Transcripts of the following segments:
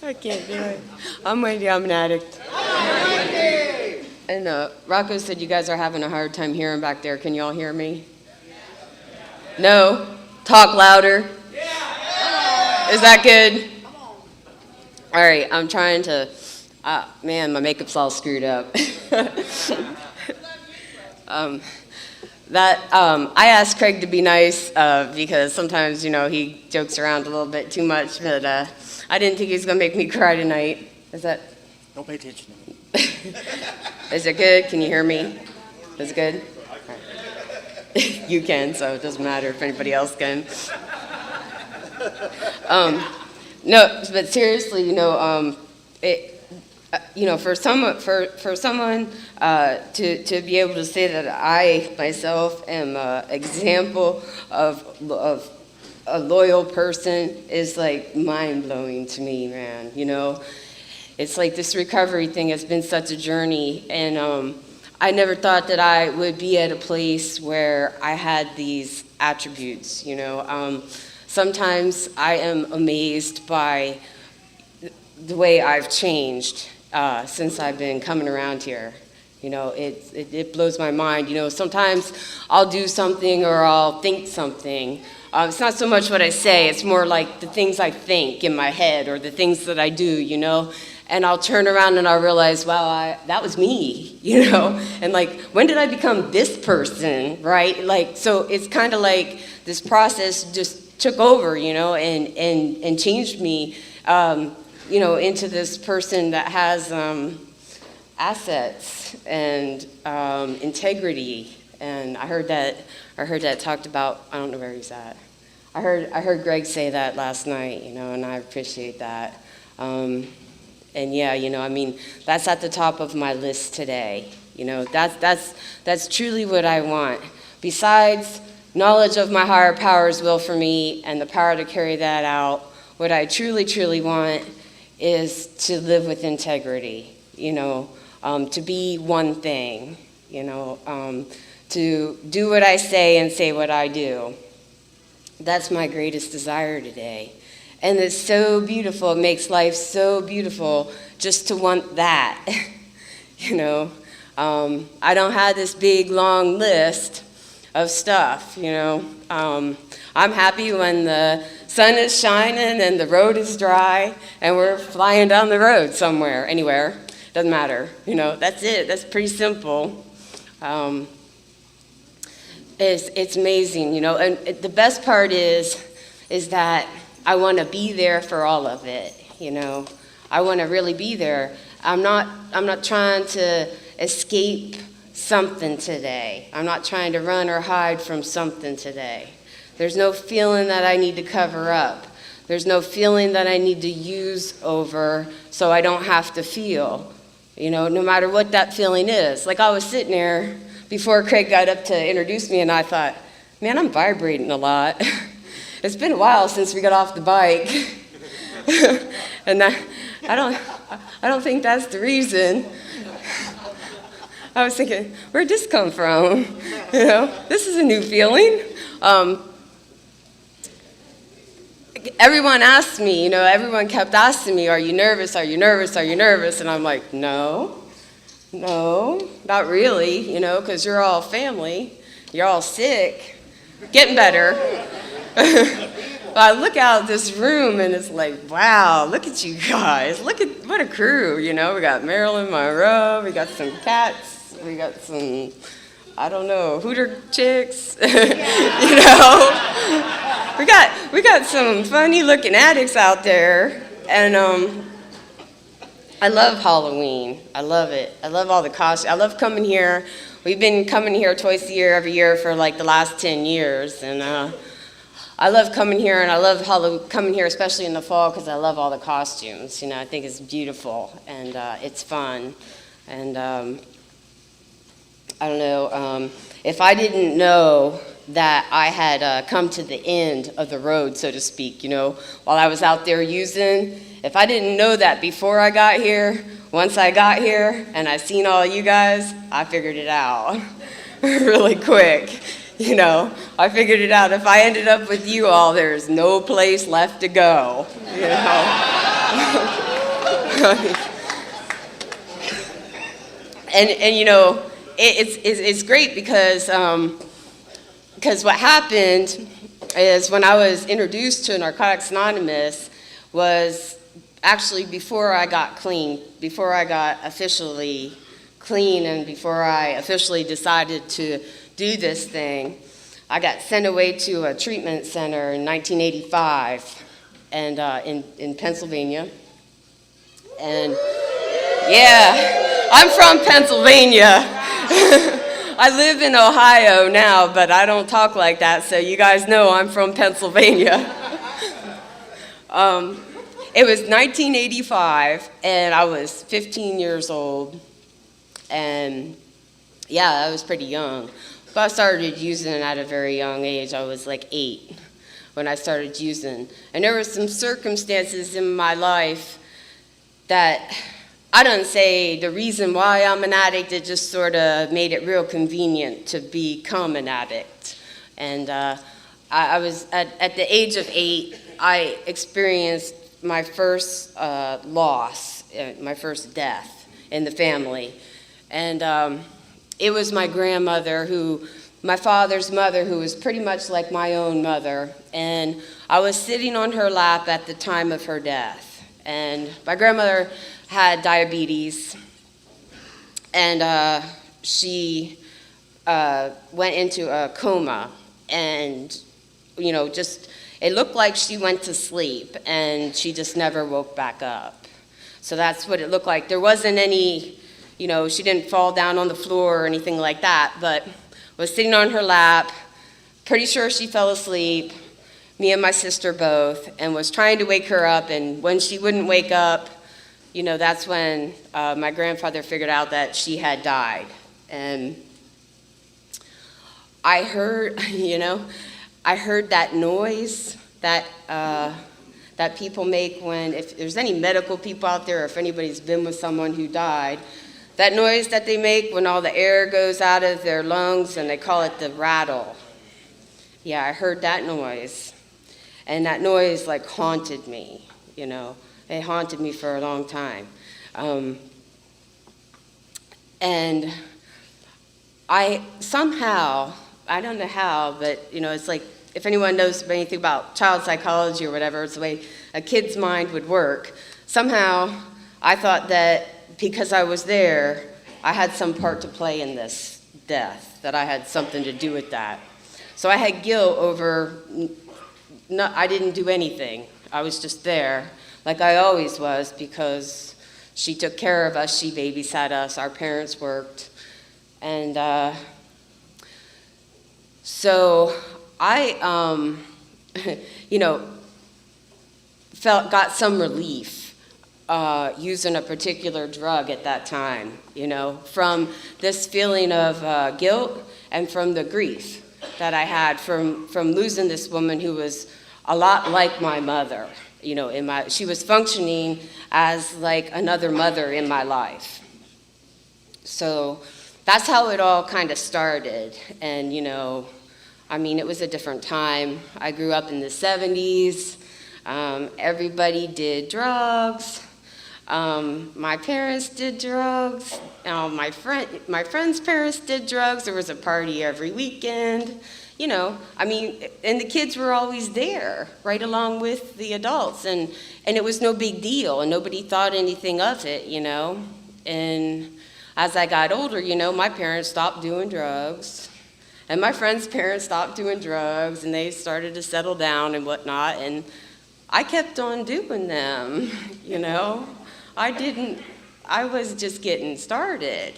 I can't do it. I'm Wendy, I'm an addict. And Rocco said you guys are having a hard time hearing back there. Can you all hear me? No? Talk louder. Is that good? All right, I'm trying to, man, my makeup's all screwed up. I asked Craig to be nice because sometimes, he jokes around a little bit too much, but I didn't think he was going to make me cry tonight. Is that? Don't pay attention. Is it good? Can you hear me? Is it good? Right. You can, so it doesn't matter if anybody else can. No, but seriously, for someone to be able to say that I myself am an example of a loyal person is like mind blowing to me, man. It's like this recovery thing has been such a journey, and I never thought that I would be at a place where I had these attributes. Sometimes I am amazed by the way I've changed since I've been coming around here. It blows my mind. Sometimes I'll do something or I'll think something. It's not so much what I say, it's more like the things I think in my head or the things that I do, and I'll turn around and I'll realize, wow, that was me, and like, when did I become this person, right? Like, so it's kind of like this process just took over, and changed me, into this person that has assets and integrity. And I heard that talked about. I don't know where he's at. I heard Greg say that last night, and I appreciate that. And yeah, that's at the top of my list today. That's truly what I want. Besides knowledge of my higher power's will for me and the power to carry that out, what I truly, truly want is to live with integrity, to be one thing, to do what I say and say what I do. That's my greatest desire today. And it's so beautiful, it makes life so beautiful just to want that, I don't have this big, long list of stuff, I'm happy when the sun is shining and the road is dry and we're flying down the road somewhere, anywhere, doesn't matter, that's it, that's pretty simple. It's amazing, and the best part is that I want to be there for all of it, I want to really be there. I'm not trying to escape something today. I'm not trying to run or hide from something today. There's no feeling that I need to cover up. There's no feeling that I need to use over so I don't have to feel, no matter what that feeling is. Like I was sitting there before Craig got up to introduce me and I thought, man, I'm vibrating a lot. It's been a while since we got off the bike. And I don't think that's the reason. I was thinking, where'd this come from? This is a new feeling. Everyone asked me, everyone kept asking me, are you nervous? Are you nervous? Are you nervous? And I'm like, no, not really, because you're all family. You're all sick, getting better. But I look out this room and it's like, wow, look at you guys. Look at what a crew, We got Marilyn Monroe, we got some cats, we got some, I don't know, hooter chicks, We got some funny looking addicts out there. And I love Halloween. I love it. I love all the costumes. I love coming here. We've been coming here twice a year, every year for like the last 10 years. And I love coming here, and I love coming here, especially in the fall, because I love all the costumes. I think it's beautiful, and it's fun. And I don't know, if I didn't know that I had come to the end of the road, so to speak, while I was out there using, if I didn't know that before I got here, once I got here and I seen all you guys, I figured it out really quick. I figured it out. If I ended up with you all, there's no place left to go, you know. and you know, it's great because what happened is when I was introduced to Narcotics Anonymous was actually before I got clean, before I got officially clean and before I officially decided to do this thing. I got sent away to a treatment center in 1985 and in Pennsylvania. And yeah, I'm from Pennsylvania. I live in Ohio now, but I don't talk like that, so you guys know I'm from Pennsylvania. It was 1985, and I was 15 years old, and yeah, I was pretty young. But I started using at a very young age. I was like 8 when I started using. And there were some circumstances in my life that I don't say the reason why I'm an addict, it just sort of made it real convenient to become an addict. And I was, at the age of 8, I experienced my first loss, my first death in the family. And it was my grandmother, my father's mother, who was pretty much like my own mother. And I was sitting on her lap at the time of her death. And my grandmother had diabetes, and she went into a coma, and you know, just it looked like she went to sleep, and she just never woke back up. So that's what it looked like. There wasn't any, you know, she didn't fall down on the floor or anything like that, but was sitting on her lap, pretty sure she fell asleep, me and my sister both, and was trying to wake her up, and when she wouldn't wake up, you know, that's when my grandfather figured out that she had died. And I heard, you know, I heard that noise that that people make when, if there's any medical people out there, or if anybody's been with someone who died, that noise that they make when all the air goes out of their lungs, and they call it the rattle. Yeah, I heard that noise. And that noise like haunted me, you know. It haunted me for a long time. And I somehow, I don't know how, but you know, it's like, if anyone knows anything about child psychology or whatever, it's the way a kid's mind would work. Somehow, I thought that because I was there, I had some part to play in this death, that I had something to do with that. So I had guilt over, I didn't do anything. I was just there, like I always was, because she took care of us, she babysat us, our parents worked. And so I, you know, got some relief using a particular drug at that time, you know, from this feeling of guilt and from the grief that I had from losing this woman who was a lot like my mother. You know, she was functioning as like another mother in my life. So that's how it all kind of started. And, you know, I mean, it was a different time. I grew up in the 70s. Everybody did drugs. My parents did drugs. My friend's parents did drugs. There was a party every weekend. You know, I mean, and the kids were always there, right along with the adults, and it was no big deal, and nobody thought anything of it, you know. And as I got older, you know, my parents stopped doing drugs, and my friends' parents stopped doing drugs, and they started to settle down and whatnot, and I kept on doing them, you know. I was just getting started.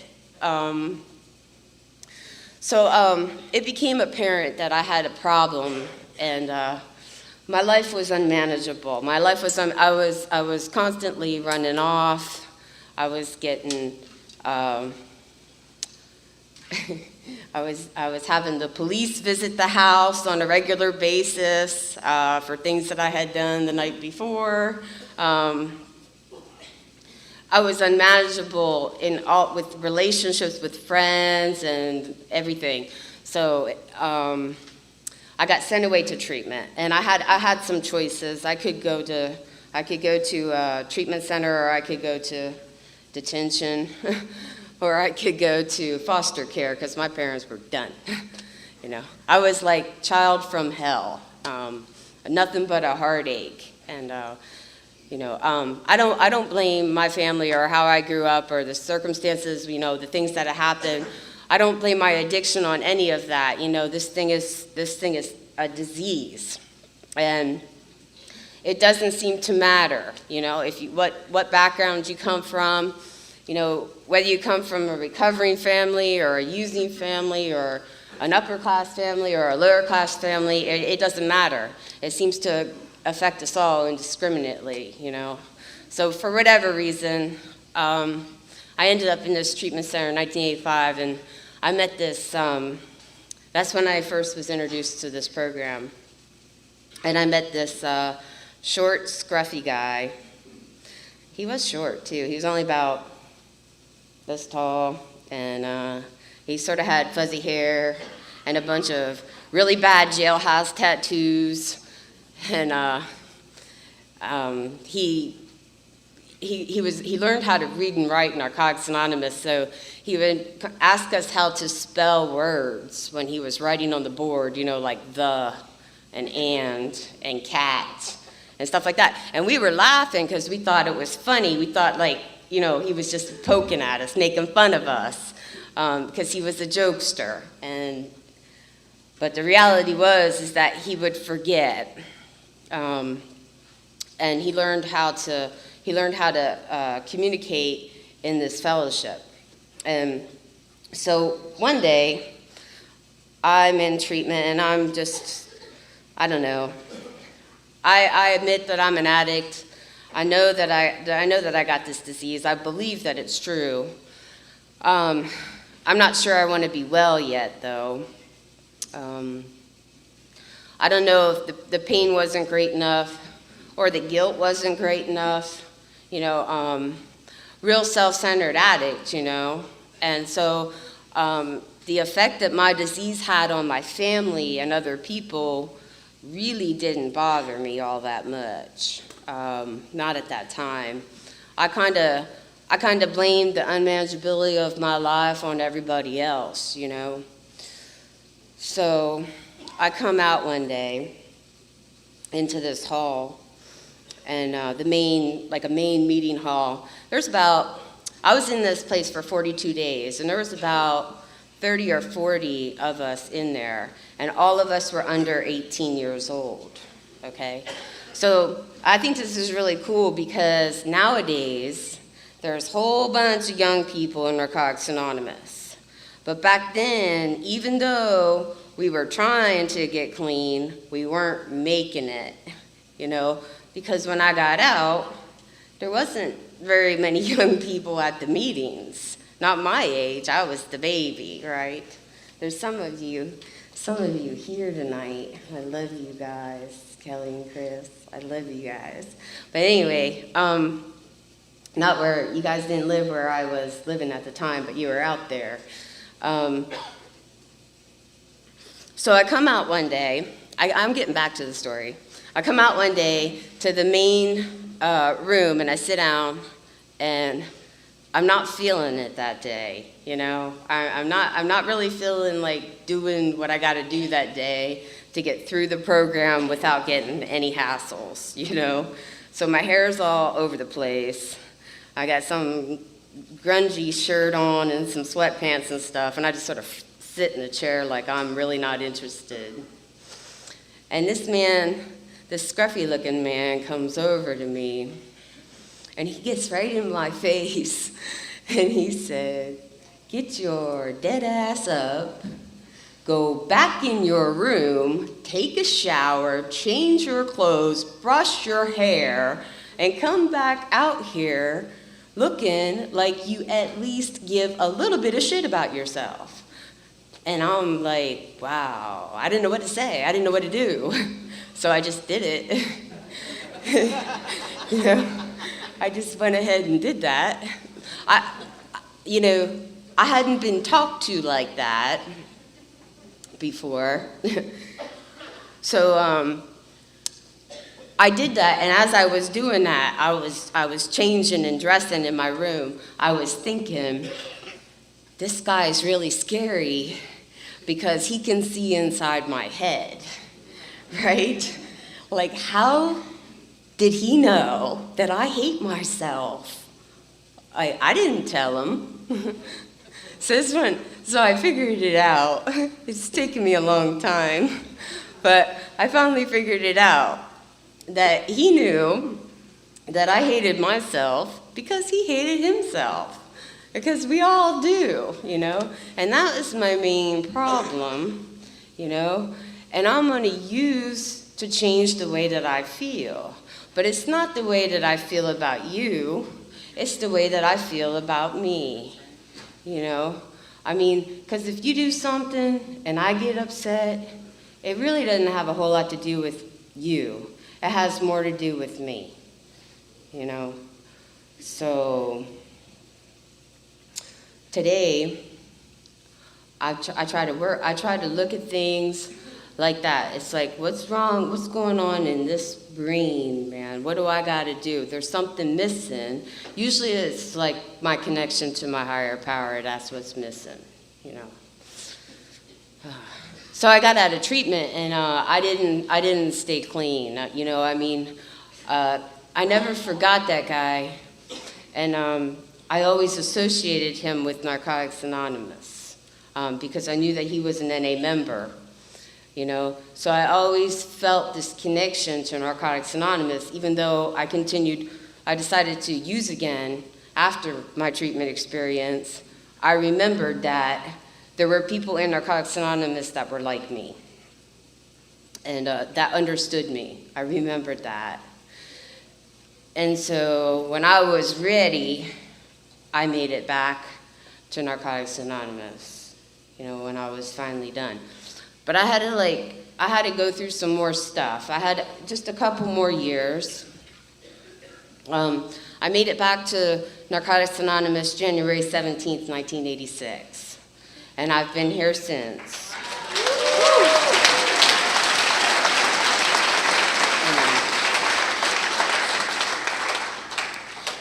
So it became apparent that I had a problem, and my life was unmanageable. My life was, I was constantly running off. I was getting, I was having the police visit the house on a regular basis for things that I had done the night before. I was unmanageable with relationships with friends and everything. So I got sent away to treatment, and I had some choices. I could go to a treatment center, or I could go to detention, or I could go to foster care because my parents were done. You know, I was like child from hell, nothing but a heartache, and I don't blame my family or how I grew up or the circumstances, the things that have happened. I don't blame my addiction on any of that. This thing is a disease, and it doesn't seem to matter, if you what background you come from, whether you come from a recovering family or a using family or an upper class family or a lower class family, it doesn't matter. It seems to affect us all indiscriminately, So for whatever reason, I ended up in this treatment center in 1985, and I met this, that's when I first was introduced to this program. And I met this short, scruffy guy. He was short, too. He was only about this tall, and he sort of had fuzzy hair and a bunch of really bad jailhouse tattoos. And he learned how to read and write Narcotics Anonymous, so he would ask us how to spell words when he was writing on the board, like the and cat and stuff like that. And we were laughing because we thought it was funny. We thought he was just poking at us, making fun of us, because he was a jokester. But the reality is that he would forget. And he learned how to communicate in this fellowship. And so one day, I'm in treatment, and I'm just, I don't know. I admit that I'm an addict. I know that I got this disease. I believe that it's true. I'm not sure I want to be well yet, though. I don't know if the pain wasn't great enough or the guilt wasn't great enough, real self-centered addict, And so the effect that my disease had on my family and other people really didn't bother me all that much, not at that time. I kind of blamed the unmanageability of my life on everybody else, So I come out one day into this hall, and a main meeting hall. I was in this place for 42 days, and there was about 30 or 40 of us in there, and all of us were under 18 years old, okay? So I think this is really cool because nowadays, there's a whole bunch of young people in Narcotics Anonymous. But back then, even though we were trying to get clean, we weren't making it, because when I got out, there wasn't very many young people at the meetings. Not my age, I was the baby, right? There's some of you here tonight. I love you guys, Kelly and Chris. I love you guys. But anyway, not where, you guys didn't live where I was living at the time, but you were out there. So I come out one day, I'm getting back to the story. I come out one day to the main room, and I sit down, and I'm not feeling it that day, I'm not really feeling like doing what I got to do that day to get through the program without getting any hassles, So my hair's all over the place. I got some grungy shirt on and some sweatpants and stuff, and I just sort of sit in a chair like I'm really not interested. And this scruffy-looking man comes over to me, and he gets right in my face, and he said, "Get your dead ass up, go back in your room, take a shower, change your clothes, brush your hair, and come back out here looking like you at least give a little bit of shit about yourself." And I'm like, wow, I didn't know what to say. I didn't know what to do. So I just did it. I just went ahead and did that. I hadn't been talked to like that before. So I did that, and as I was doing that, I was changing and dressing in my room. I was thinking, this guy's really scary because he can see inside my head, right? Like, how did he know that I hate myself? I didn't tell him. So I figured it out. It's taken me a long time, but I finally figured it out, that he knew that I hated myself because he hated himself. Because we all do, And that is my main problem, And I'm going to use to change the way that I feel. But it's not the way that I feel about you. It's the way that I feel about me, because if you do something and I get upset, it really doesn't have a whole lot to do with you. It has more to do with me, So today, I try to look at things like that. It's like, what's wrong? What's going on in this brain, man? What do I got to do? There's something missing. Usually it's like my connection to my higher power. That's what's missing, So I got out of treatment, and I didn't stay clean. I never forgot that guy, and I always associated him with Narcotics Anonymous because I knew that he was an NA member. So I always felt this connection to Narcotics Anonymous, even though I decided to use again after my treatment experience. I remembered that there were people in Narcotics Anonymous that were like me, and that understood me. I remembered that. And so when I was ready, I made it back to Narcotics Anonymous, when I was finally done. But I had to go through some more stuff. I had just a couple more years. I made it back to Narcotics Anonymous January 17th, 1986. And I've been here since.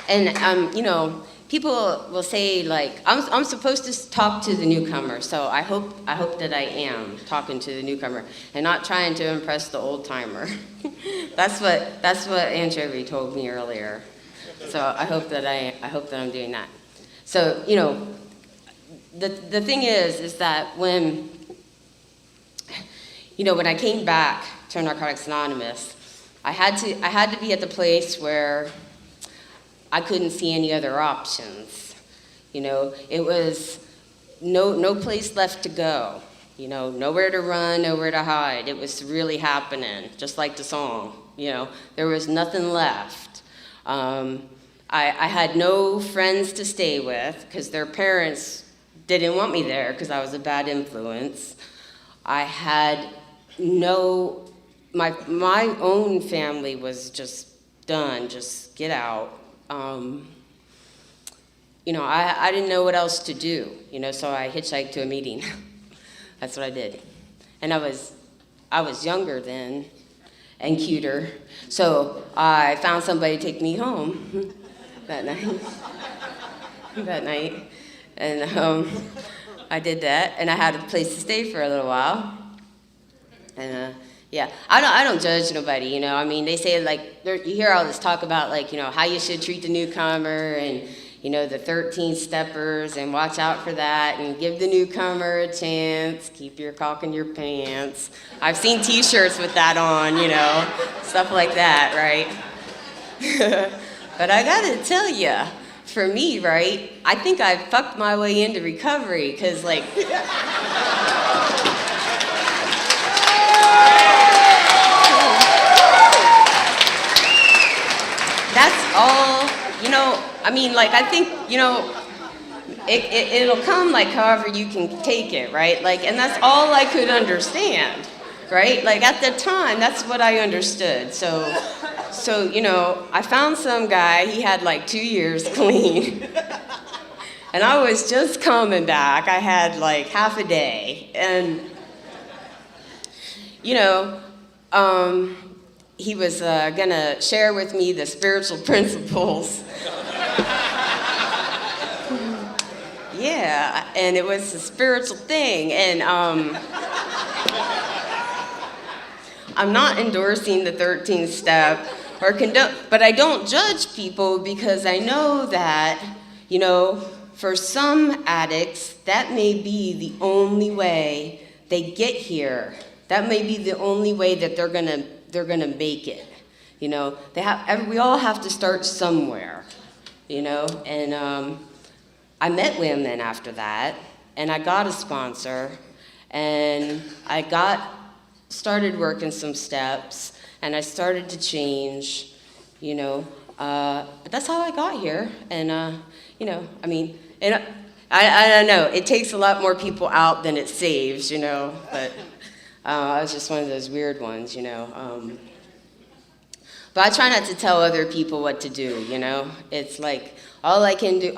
And people will say, like, I'm supposed to talk to the newcomer, so I hope that I am talking to the newcomer and not trying to impress the old timer. That's what Anchovy told me earlier. So I hope that I'm doing that. So the thing is that when I came back to Narcotics Anonymous, I had to be at the place where I couldn't see any other options. It was no place left to go. Nowhere to run, nowhere to hide. It was really happening, just like the song. There was nothing left. I had no friends to stay with because their parents didn't want me there because I was a bad influence. I had my own family was just done, just get out. I didn't know what else to do, so I hitchhiked to a meeting. That's what I did. And I was younger then and cuter, so I found somebody to take me home that night. And I did that, and I had a place to stay for a little while. And I don't judge nobody, they say, like, you hear all this talk about, like, how you should treat the newcomer and, the 13 steppers, and watch out for that, and give the newcomer a chance, keep your cock in your pants. I've seen t-shirts with that on, stuff like that, right? But I gotta tell you, for me, right, I think I fucked my way into recovery, because, like... That's all, I think, it'll come, like, however you can take it, right? Like, and that's all I could understand, right? Like, at the time, that's what I understood. So, I found some guy, he had, like, 2 years clean. And I was just coming back. I had, like, half a day. And, he was gonna share with me the spiritual principles. Yeah, and it was a spiritual thing, and I'm not endorsing the 13th step or condone, but I don't judge people because I know that, for some addicts, that may be the only way they get here. That may be the only way that they're gonna make it. We all have to start somewhere, and I met women after that, and I got a sponsor, and I started working some steps, and I started to change, but that's how I got here, and and I don't know, it takes a lot more people out than it saves, but I was just one of those weird ones, but I try not to tell other people what to do, It's like all I can do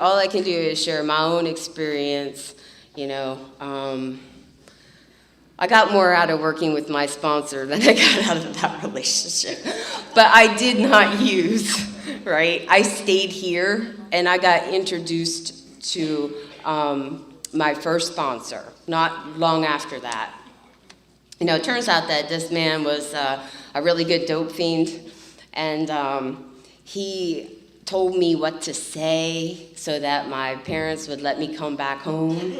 is share my own experience, I got more out of working with my sponsor than I got out of that relationship. But I did not use, right? I stayed here and I got introduced to my first sponsor, not long after that. It turns out that this man was a really good dope fiend, and he told me what to say so that my parents would let me come back home,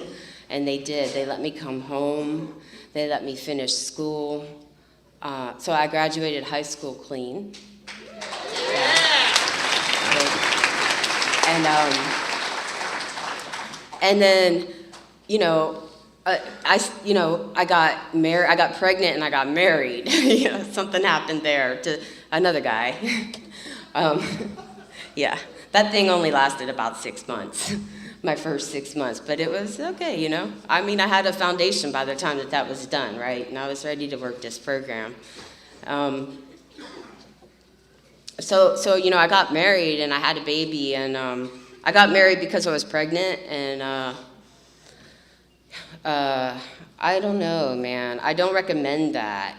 and they did. They let me come home. They let me finish school. So I graduated high school clean. Yeah. And then, I got married. I got pregnant and I got married. Something happened there to another guy. Yeah, that thing only lasted about 6 months. My first 6 months, but it was okay, I had a foundation by the time that was done, right? And I was ready to work this program. So I got married and I had a baby, and I got married because I was pregnant, and I don't know, man. I don't recommend that,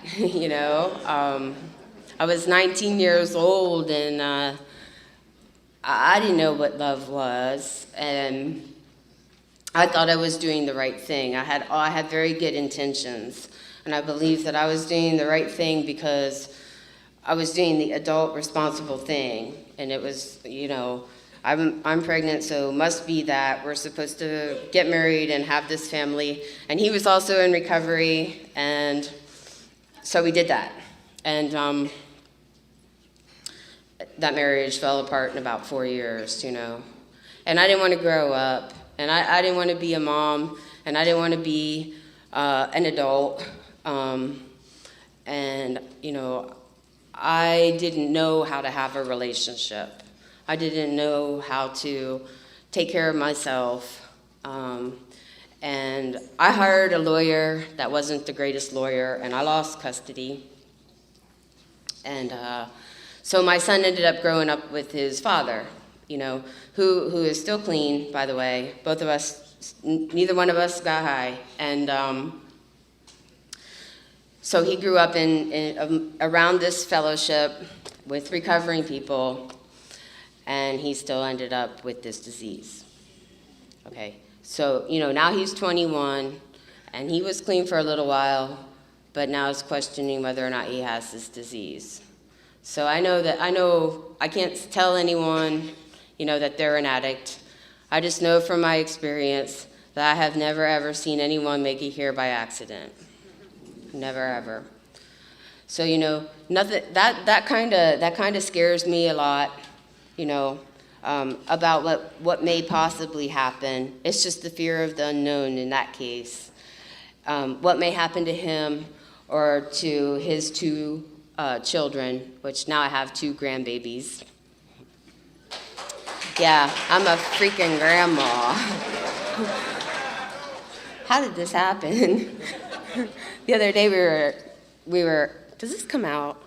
I was 19 years old, and I didn't know what love was, and I thought I was doing the right thing. I had very good intentions, and I believed that I was doing the right thing because I was doing the adult responsible thing, and it was, I'm pregnant, so must be that we're supposed to get married and have this family, and he was also in recovery, and so we did that, and that marriage fell apart in about 4 years, and I didn't want to grow up, and I didn't want to be a mom, and I didn't want to be an adult, and I didn't know how to have a relationship. I didn't know how to take care of myself, and I hired a lawyer that wasn't the greatest lawyer, and I lost custody, and so my son ended up growing up with his father, who is still clean, by the way. Both of us, neither one of us got high. And so he grew up in around this fellowship with recovering people, and he still ended up with this disease. Okay, so, now he's 21, and he was clean for a little while, but now he's questioning whether or not he has this disease. So I know I can't tell anyone, that they're an addict. I just know from my experience that I have never ever seen anyone make it here by accident. Never ever. So nothing that kind of scares me a lot, about what may possibly happen. It's just the fear of the unknown in that case. What may happen to him or to his two children, which now I have 2 grandbabies. Yeah, I'm a freaking grandma. How did this happen? The other day we were. Does this come out?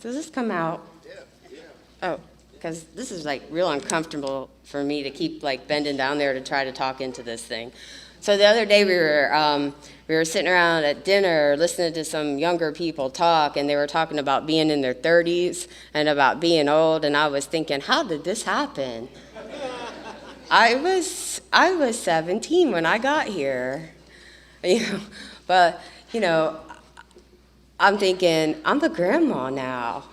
Does this come out? Yeah. Oh, because this is real uncomfortable for me to keep bending down there to try to talk into this thing. So the other day we were sitting around at dinner listening to some younger people talk, and they were talking about being in their 30s and about being old, and I was thinking, how did this happen? I was 17 when I got here, but I'm thinking I'm a grandma now.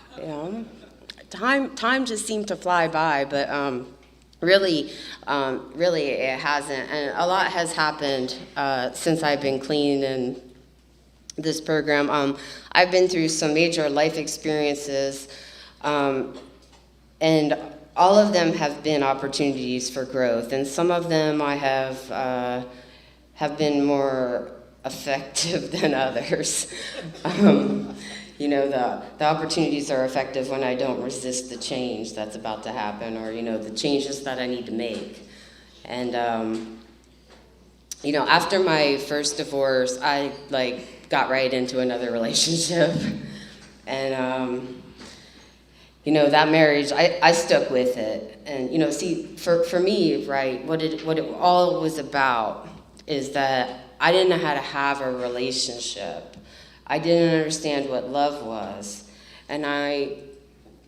Time just seemed to fly by, but really it hasn't, and a lot has happened since I've been clean in this program. I've been through some major life experiences, and all of them have been opportunities for growth, and some of them I have been more effective than others. The opportunities are effective when I don't resist the change that's about to happen, or the changes that I need to make. And after my first divorce, I got right into another relationship, and that marriage, I stuck with it. And see, for me, right, what it all was about is that I didn't know how to have a relationship. I didn't understand what love was. And I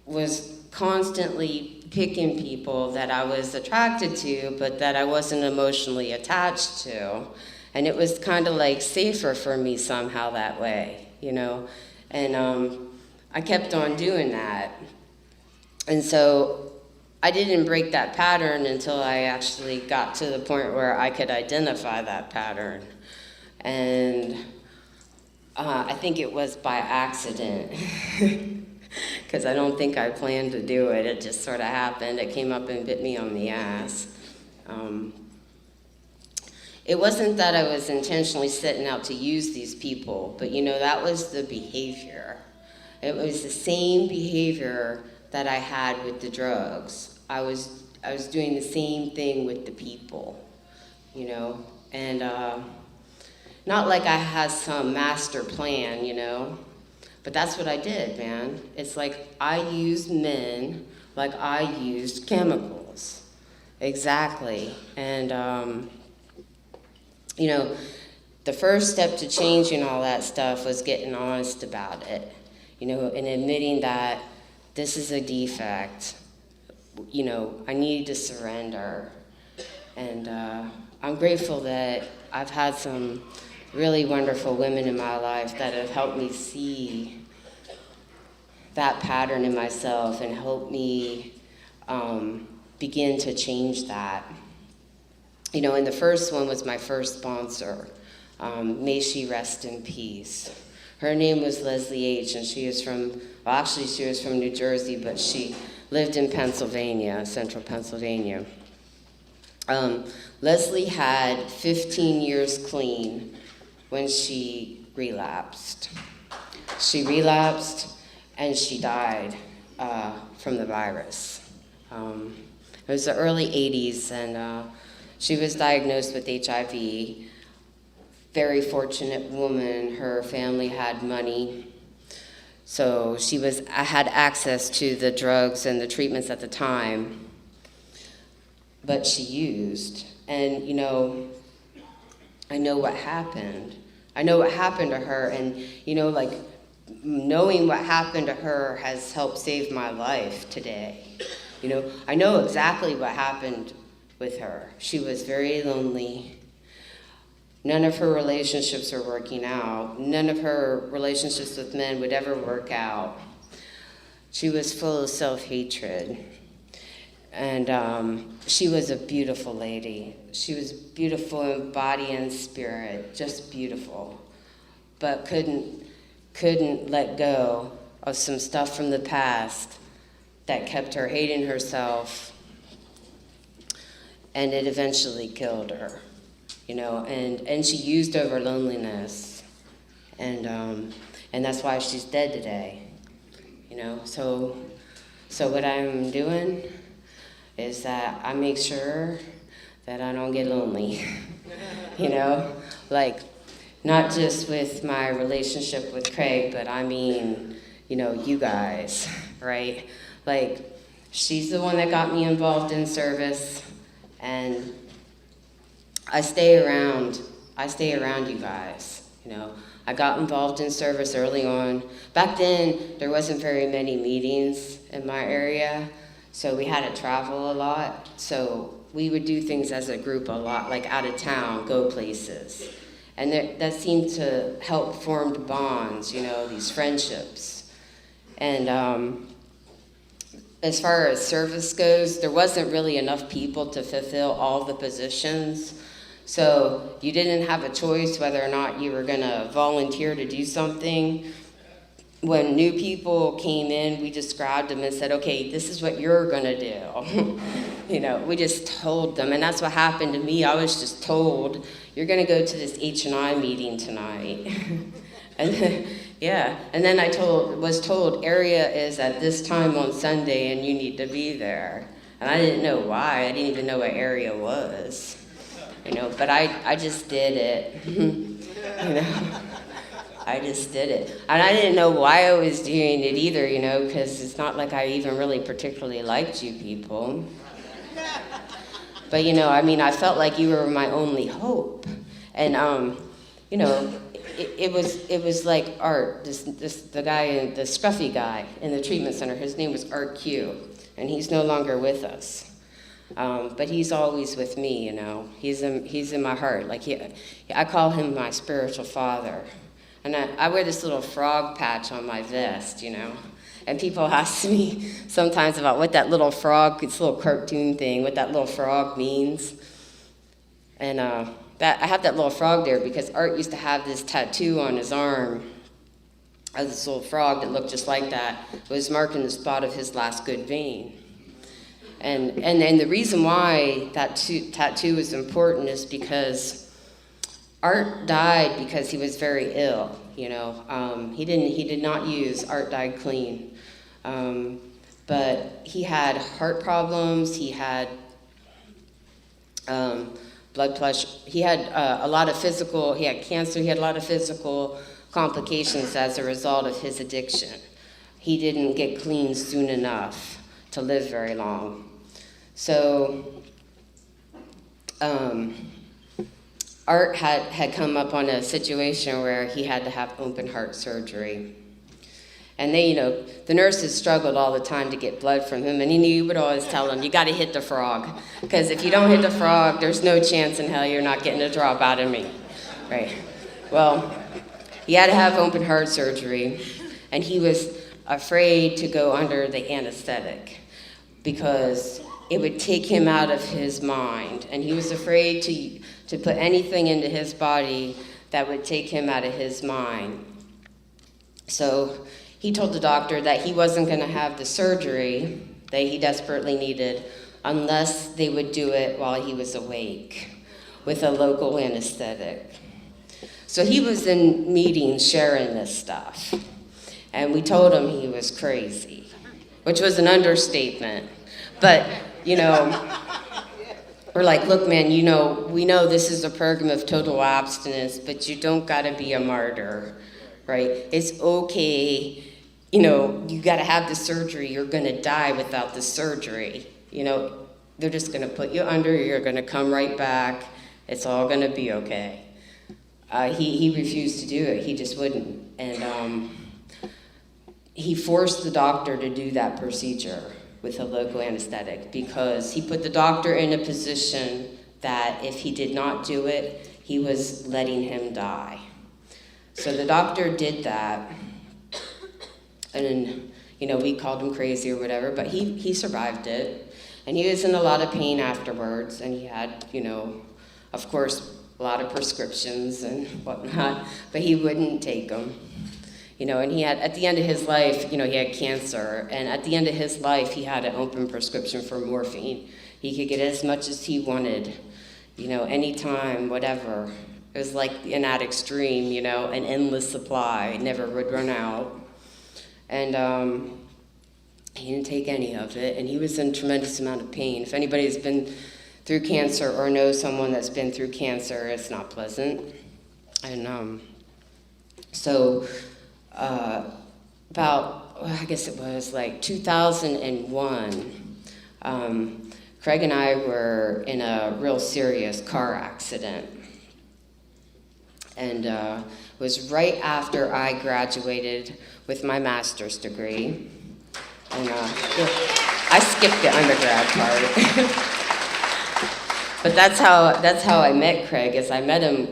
was constantly picking people that I was attracted to, but that I wasn't emotionally attached to. And it was kind of safer for me somehow that way, And I kept on doing that. And so I didn't break that pattern until I actually got to the point where I could identify that pattern. And I think it was by accident, because I don't think I planned to do it. It just sort of happened. It came up and bit me on the ass. It wasn't that I was intentionally setting out to use these people, but that was the behavior. It was the same behavior that I had with the drugs. I was doing the same thing with the people, and not like I had some master plan, but that's what I did, man. It's like I used men like I used chemicals. Exactly. And, the first step to changing all that stuff was getting honest about it, and admitting that this is a defect. I need to surrender. And I'm grateful that I've had some really wonderful women in my life that have helped me see that pattern in myself and helped me begin to change that. And the first one was my first sponsor. May she rest in peace. Her name was Leslie H., and she was from New Jersey, but she lived in Pennsylvania, central Pennsylvania. Leslie had 15 years clean when she relapsed. She relapsed and she died from the virus. It was the early 80s, and she was diagnosed with HIV. Very fortunate woman. Her family had money, so I had access to the drugs and the treatments at the time, but she used. And I know what happened. I know what happened to her, and knowing what happened to her has helped save my life today. I know exactly what happened with her. She was very lonely. None of her relationships were working out. None of her relationships with men would ever work out. She was full of self-hatred. And she was a beautiful lady. She was beautiful in body and spirit, just beautiful. But couldn't let go of some stuff from the past that kept her hating herself, and it eventually killed her, and she used over loneliness, and that's why she's dead today, so what I'm doing is that I make sure that I don't get lonely, not just with my relationship with Craig, but I mean, you guys, right? She's the one that got me involved in service, and I stay around you guys, you know. I got involved in service early on. Back then, there wasn't very many meetings in my area, so we had to travel a lot. So we would do things as a group a lot, like out of town, go places. And that seemed to help form the bonds, you know, these friendships. And as far as service goes, there wasn't really enough people to fulfill all the positions. So you didn't have a choice whether or not you were going to volunteer to do something. When new people came in, we described them and said, okay, this is what you're going to do. You know, we just told them, and that's what happened to me. I was just told, you're going to go to this H&I meeting tonight. And then, yeah, and then was told area is at this time on Sunday and you need to be there. And I didn't know why. I didn't even know what area was. You know, but I just did it. You know, I just did it. And I didn't know why I was doing it either, you know, because it's not like I even really particularly liked you people. But, you know, I mean, I felt like you were my only hope. And, you know, it was like Art, the guy, the scruffy guy in the treatment center. His name was Art Q, and he's no longer with us. But he's always with me, you know. He's in my heart. Like I call him my spiritual father. And I wear this little frog patch on my vest, you know. And people ask me sometimes about what that little frog, this little cartoon thing, what that little frog means. And I have that little frog there because Art used to have this tattoo on his arm of this little frog that looked just like that. It was marking the spot of his last good vein. And the reason why that tattoo is important is because Art died because he was very ill, you know. He did not use, Art died clean. But he had heart problems, he had blood pressure, he had he had cancer, he had a lot of physical complications as a result of his addiction. He didn't get clean soon enough to live very long. So Art had come up on a situation where he had to have open heart surgery. And they, you know, the nurses struggled all the time to get blood from him, and he would always tell them, you got to hit the frog, because if you don't hit the frog, there's no chance in hell you're not getting a drop out of me, right? Well, he had to have open heart surgery, and he was afraid to go under the anesthetic because it would take him out of his mind, and he was afraid to put anything into his body that would take him out of his mind. So he told the doctor that he wasn't going to have the surgery that he desperately needed unless they would do it while he was awake with a local anesthetic. So he was in meetings sharing this stuff, and we told him he was crazy, which was an understatement. But, you know, we're like, look, man, you know, we know this is a program of total abstinence, but you don't got to be a martyr, right? It's okay, you know, you got to have the surgery. You're going to die without the surgery. You know, they're just going to put you under. You're going to come right back. It's all going to be okay. He refused to do it. He just wouldn't. And he forced the doctor to do that procedure with a local anesthetic because he put the doctor in a position that if he did not do it, he was letting him die. So the doctor did that, and, you know, we called him crazy or whatever, but he survived it. And he was in a lot of pain afterwards, and he had, you know, of course, a lot of prescriptions and whatnot, but he wouldn't take them. You know, and he had, at the end of his life, you know, he had cancer, and at the end of his life, he had an open prescription for morphine. He could get as much as he wanted, you know, anytime, whatever. It was like an addict's dream, you know, an endless supply. It never would run out. And he didn't take any of it, and he was in a tremendous amount of pain. If anybody's been through cancer or knows someone that's been through cancer, it's not pleasant. And so about, I guess it was like 2001, Craig and I were in a real serious car accident. And it was right after I graduated with my master's degree. And I skipped the undergrad part. But that's how I met Craig, is I met him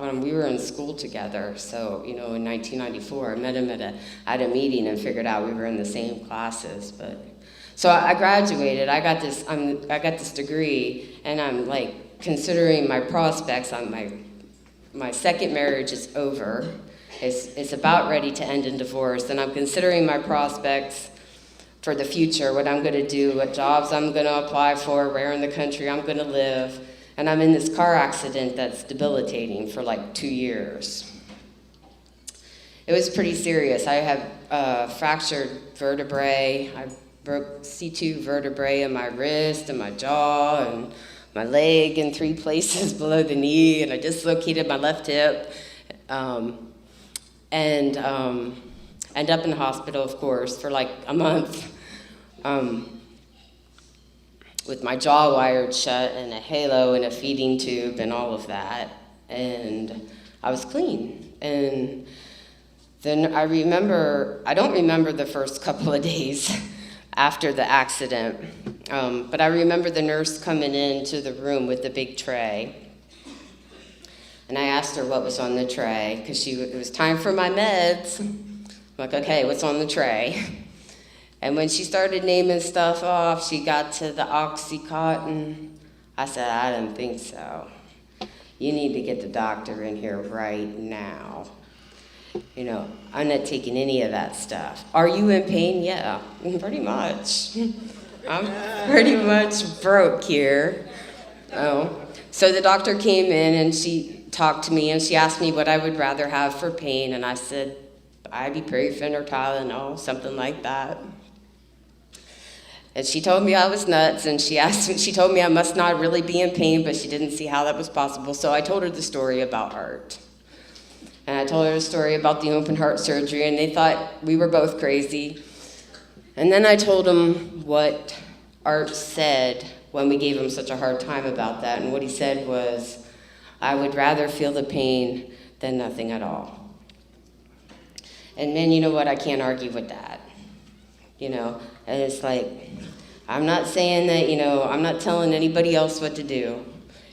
when we were in school together. So, in 1994, I met him at a meeting and figured out we were in the same classes. So I graduated. I got this degree, and I'm like considering my prospects. My second marriage is over. It's about ready to end in divorce, and I'm considering my prospects for the future, what I'm going to do, what jobs I'm going to apply for, where in the country I'm going to live. And I'm in this car accident that's debilitating for like 2 years. It was pretty serious. I have fractured vertebrae. I broke C2 vertebrae in my wrist and my jaw and my leg in 3 places below the knee, and I dislocated my left hip. End up in the hospital, of course, for like a month. With my jaw wired shut and a halo and a feeding tube and all of that. And I was clean. And then I don't remember the first couple of days after the accident, but I remember the nurse coming into the room with the big tray. And I asked her what was on the tray, because it was time for my meds. I'm like, okay, what's on the tray? And when she started naming stuff off, she got to the Oxycontin. I said, I didn't think so. You need to get the doctor in here right now. I'm not taking any of that stuff. Are you in pain? Yeah, pretty much. I'm pretty much broke here. So the doctor came in and she talked to me and she asked me what I would rather have for pain, and I said ibuprofen or Tylenol, something like that. And she told me I was nuts, and she told me I must not really be in pain, but she didn't see how that was possible. So I told her the story about Art. And I told her the story about the open heart surgery, and they thought we were both crazy. And then I told them what Art said when we gave him such a hard time about that. And what he said was, I would rather feel the pain than nothing at all. And man, you know what? I can't argue with that. And it's like, I'm not saying that, I'm not telling anybody else what to do,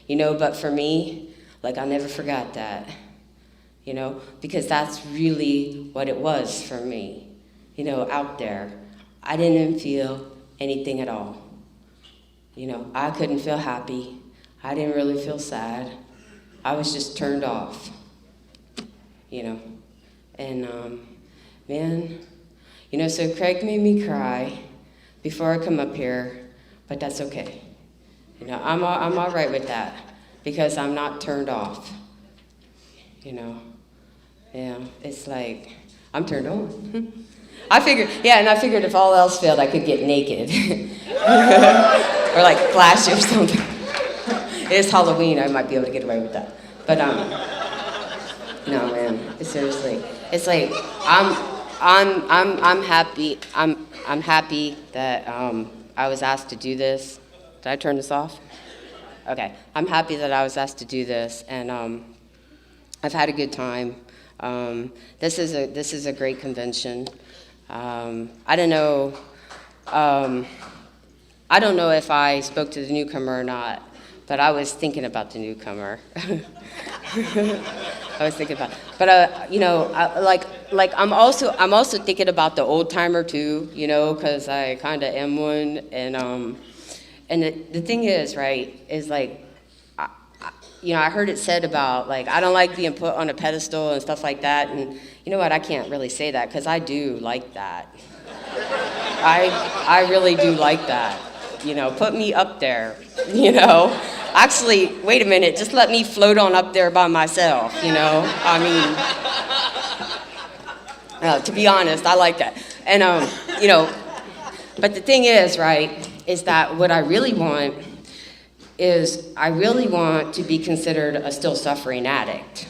but for me, like, I'll never forgot that, because that's really what it was for me, out there. I didn't feel anything at all. I couldn't feel happy. I didn't really feel sad. I was just turned off, and man, so Craig made me cry before I come up here, but that's okay. I'm all right with that, because I'm not turned off. Yeah, it's like, I'm turned on. I figured if all else failed, I could get naked. Or like flash or something. It's Halloween, I might be able to get away with that. But no man, seriously. It's like, I'm happy. I'm happy that I was asked to do this. Did I turn this off? Okay. I'm happy that I was asked to do this, and I've had a good time. This is a great convention. I don't know. I don't know if I spoke to the newcomer or not, but I was thinking about the newcomer. I was thinking about, but I'm also thinking about the old timer too, because I kind of am one, and the thing is, right, is like, I heard it said about, like, I don't like being put on a pedestal and stuff like that, and you know what, I can't really say that, because I do like that. I really do like that, put me up there, Actually, wait a minute, just let me float on up there by myself, I mean, to be honest, I like that. And, but the thing is, right, is that what I really want is I really want to be considered a still suffering addict,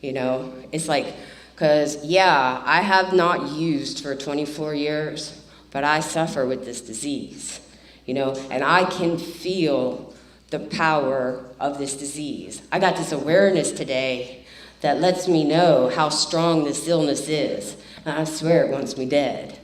It's like, because, yeah, I have not used for 24 years, but I suffer with this disease. and I can feel the power of this disease. I got this awareness today that lets me know how strong this illness is. And I swear it wants me dead.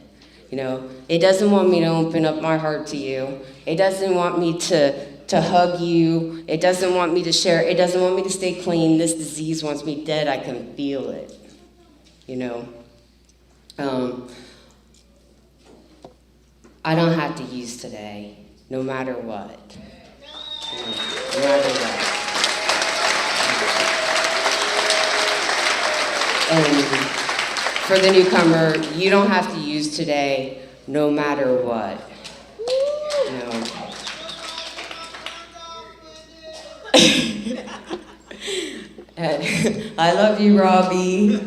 It doesn't want me to open up my heart to you. It doesn't want me to hug you. It doesn't want me to share. It doesn't want me to stay clean. This disease wants me dead. I can feel it, I don't have to use today, no matter what. No matter what. And for the newcomer, you don't have to use today, no matter what. I love you, Robbie.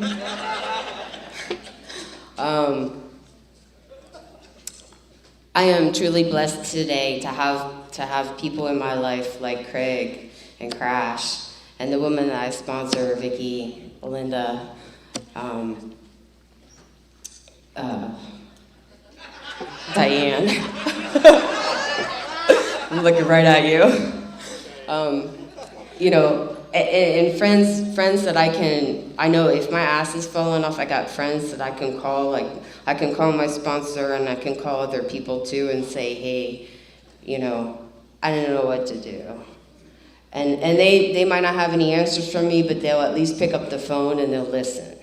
I am truly blessed today to have people in my life like Craig and Crash, and the woman that I sponsor, Vicky, Linda, Diane. I'm looking right at you. And friends that I know if my ass is falling off, I got friends that I can call. Like, I can call my sponsor and I can call other people too and say, hey, I don't know what to do. And they might not have any answers from me, but they'll at least pick up the phone and they'll listen.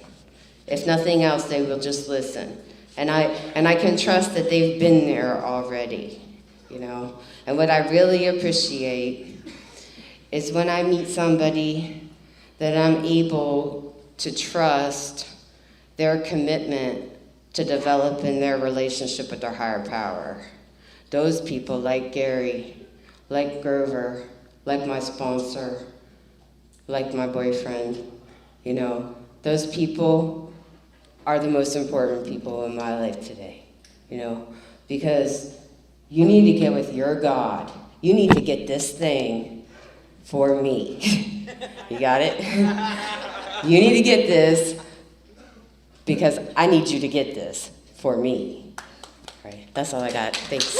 If nothing else, they will just listen. And I can trust that they've been there already, And what I really appreciate is when I meet somebody that I'm able to trust their commitment to developing their relationship with their higher power. Those people like Gary, like Grover, like my sponsor, like my boyfriend, those people are the most important people in my life today, because you need to get with your God. You need to get this thing for me. You got it? You need to get this because I need you to get this for me. All right, that's all I got. Thanks.